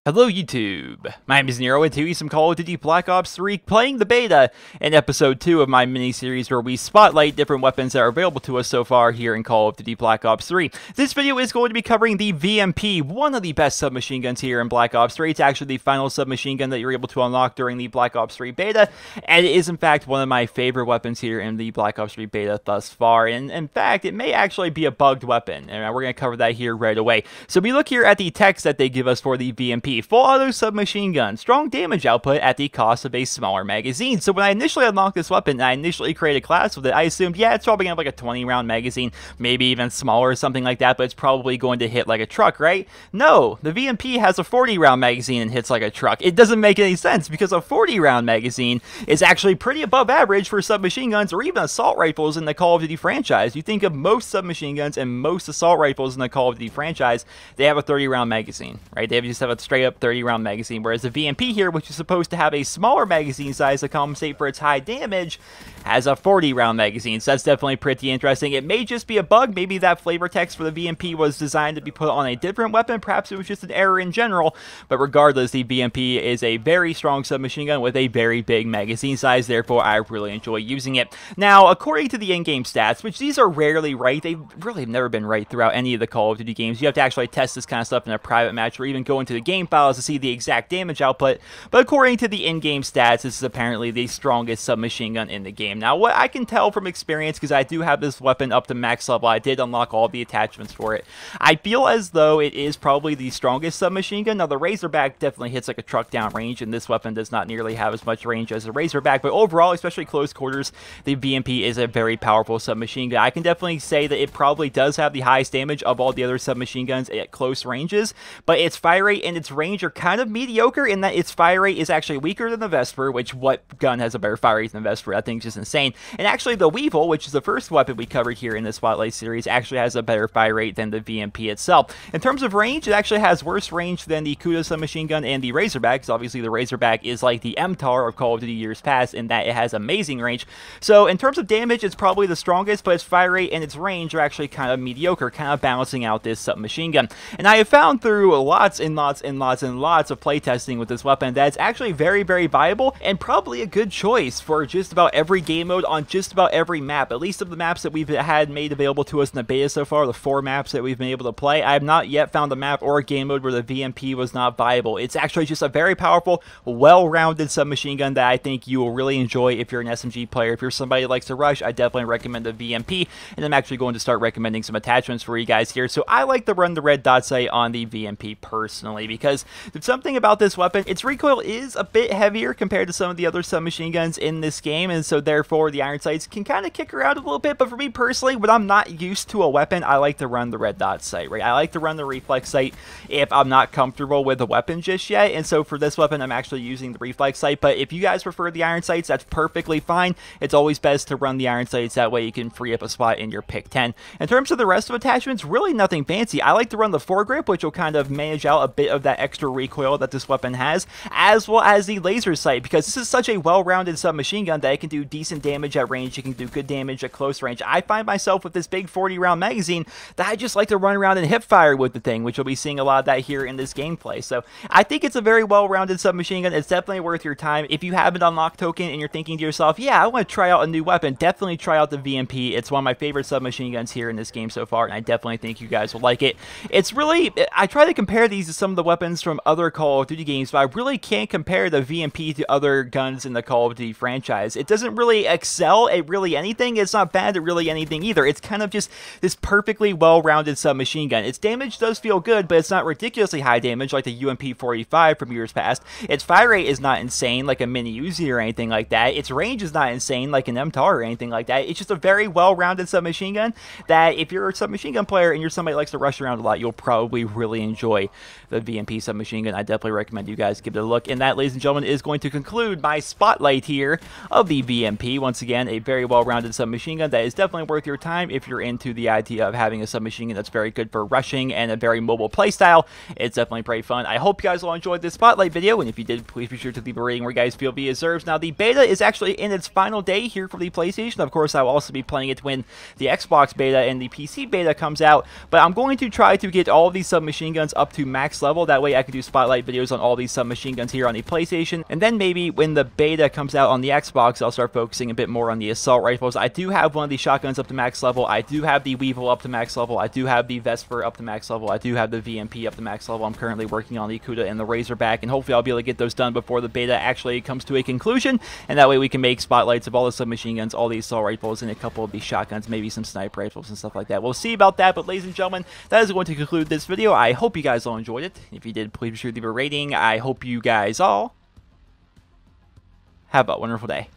Hello YouTube, my name is Nero and today some Call of Duty Black Ops 3 playing the beta in episode 2 of my mini-series where we spotlight different weapons that are available to us so far here in Call of Duty Black Ops 3. This video is going to be covering the VMP, one of the best submachine guns here in Black Ops 3. It's actually the final submachine gun that you're able to unlock during the Black Ops 3 beta, and it is in fact one of my favorite weapons here in the Black Ops 3 beta thus far, and in fact it may actually be a bugged weapon, and we're going to cover that here right away. So we look here at the text that they give us for the VMP. Full auto submachine gun, strong damage output at the cost of a smaller magazine. So when I initially unlocked this weapon, I initially created a class with it, I assumed, yeah, it's probably going to have like a 20 round magazine, maybe even smaller or something like that, but it's probably going to hit like a truck, right? No, the VMP has a 40 round magazine and hits like a truck. It doesn't make any sense because a 40 round magazine is actually pretty above average for submachine guns or even assault rifles in the Call of Duty franchise. You think of most submachine guns and most assault rifles in the Call of Duty franchise, they have a 30 round magazine, right? They just have a straight up 30 round magazine, whereas the VMP here, which is supposed to have a smaller magazine size to compensate for its high damage, has a 40 round magazine. So that's definitely pretty interesting. It may just be a bug. Maybe that flavor text for the VMP was designed to be put on a different weapon. Perhaps it was just an error in general, but regardless, the VMP is a very strong submachine gun with a very big magazine size. Therefore, I really enjoy using it. Now, according to the in-game stats, which these are rarely right, they've really never been right throughout any of the Call of Duty games. You have to actually test this kind of stuff in a private match or even go into the game files to see the exact damage output, but according to the in-game stats, this is apparently the strongest submachine gun in the game. Now, what I can tell from experience, because I do have this weapon up to max level, I did unlock all the attachments for it, I feel as though it is probably the strongest submachine gun. Now, the Razorback definitely hits like a truck down range, and this weapon does not nearly have as much range as the Razorback, but overall, especially close quarters, the VMP is a very powerful submachine gun. I can definitely say that it probably does have the highest damage of all the other submachine guns at close ranges, but its fire rate and its range are kind of mediocre in that its fire rate is actually weaker than the Vesper, which what gun has a better fire rate than the Vesper? That thing's just insane. And actually the Weevil, which is the first weapon we covered here in the Spotlight series, actually has a better fire rate than the VMP itself. In terms of range, it actually has worse range than the Kuda submachine gun and the Razorback, because obviously the Razorback is like the MTAR of Call of Duty years past in that it has amazing range. So in terms of damage, it's probably the strongest, but its fire rate and its range are actually kind of mediocre, kind of balancing out this submachine gun. And I have found through lots and lots and lots and lots of playtesting with this weapon that it's actually very, very viable and probably a good choice for just about every game mode on just about every map. At least of the maps that we've had made available to us in the beta so far, the 4 maps that we've been able to play, I have not yet found a map or a game mode where the VMP was not viable. It's actually just a very powerful, well-rounded submachine gun that I think you will really enjoy if you're an SMG player. If you're somebody who likes to rush, I definitely recommend the VMP, and I'm actually going to start recommending some attachments for you guys here. So I like to run the red dot sight on the VMP personally because there's something about this weapon. Its recoil is a bit heavier compared to some of the other submachine guns in this game, and so therefore the iron sights can kind of kick around a little bit. But for me personally, when I'm not used to a weapon, I like to run the red dot sight, right? I like to run the reflex sight if I'm not comfortable with the weapon just yet, and so for this weapon I'm actually using the reflex sight. But if you guys prefer the iron sights, that's perfectly fine. It's always best to run the iron sights, that way you can free up a spot in your pick 10. In terms of the rest of attachments, really nothing fancy. I like to run the foregrip, which will kind of manage out a bit of that extra recoil that this weapon has, as well as the laser sight, because this is such a well-rounded submachine gun that it can do decent damage at range, it can do good damage at close range. I find myself with this big 40 round magazine that I just like to run around and hip fire with the thing, which we'll be seeing a lot of that here in this gameplay. So I think it's a very well-rounded submachine gun. It's definitely worth your time. If you have an unlocked token and you're thinking to yourself, yeah, I want to try out a new weapon, definitely try out the VMP. It's one of my favorite submachine guns here in this game so far, and I definitely think you guys will like it. It's really, I try to compare these to some of the weapons from other Call of Duty games, but I really can't compare the VMP to other guns in the Call of Duty franchise. It doesn't really excel at really anything. It's not bad at really anything either. It's kind of just this perfectly well-rounded submachine gun. Its damage does feel good, but it's not ridiculously high damage like the UMP-45 from years past. Its fire rate is not insane like a mini Uzi or anything like that. Its range is not insane like an MTAR or anything like that. It's just a very well-rounded submachine gun that if you're a submachine gun player and you're somebody who likes to rush around a lot, you'll probably really enjoy the VMP submachine gun, I definitely recommend you guys give it a look. And that, ladies and gentlemen, is going to conclude my spotlight here of the VMP. Once again, a very well-rounded submachine gun that is definitely worth your time if you're into the idea of having a submachine gun that's very good for rushing and a very mobile playstyle. It's definitely pretty fun. I hope you guys all enjoyed this spotlight video, and if you did, please be sure to leave a rating where you guys feel it deserves. Now, the beta is actually in its final day here for the PlayStation. Of course, I will also be playing it when the Xbox beta and the PC beta comes out, but I'm going to try to get all of these submachine guns up to max level. That way I can do spotlight videos on all these submachine guns here on the PlayStation, and then maybe when the beta comes out on the Xbox, I'll start focusing a bit more on the assault rifles. I do have one of the shotguns up to max level. I do have the Weevil up to max level. I do have the Vesper up to max level. I do have the VMP up to max level. I'm currently working on the Cuda and the Razorback, and hopefully I'll be able to get those done before the beta actually comes to a conclusion, and that way we can make spotlights of all the submachine guns, all the assault rifles, and a couple of the shotguns, maybe some sniper rifles and stuff like that. We'll see about that, but ladies and gentlemen, that is going to conclude this video. I hope you guys all enjoyed it. If you did, please be sure to leave a rating. I hope you guys all have a wonderful day.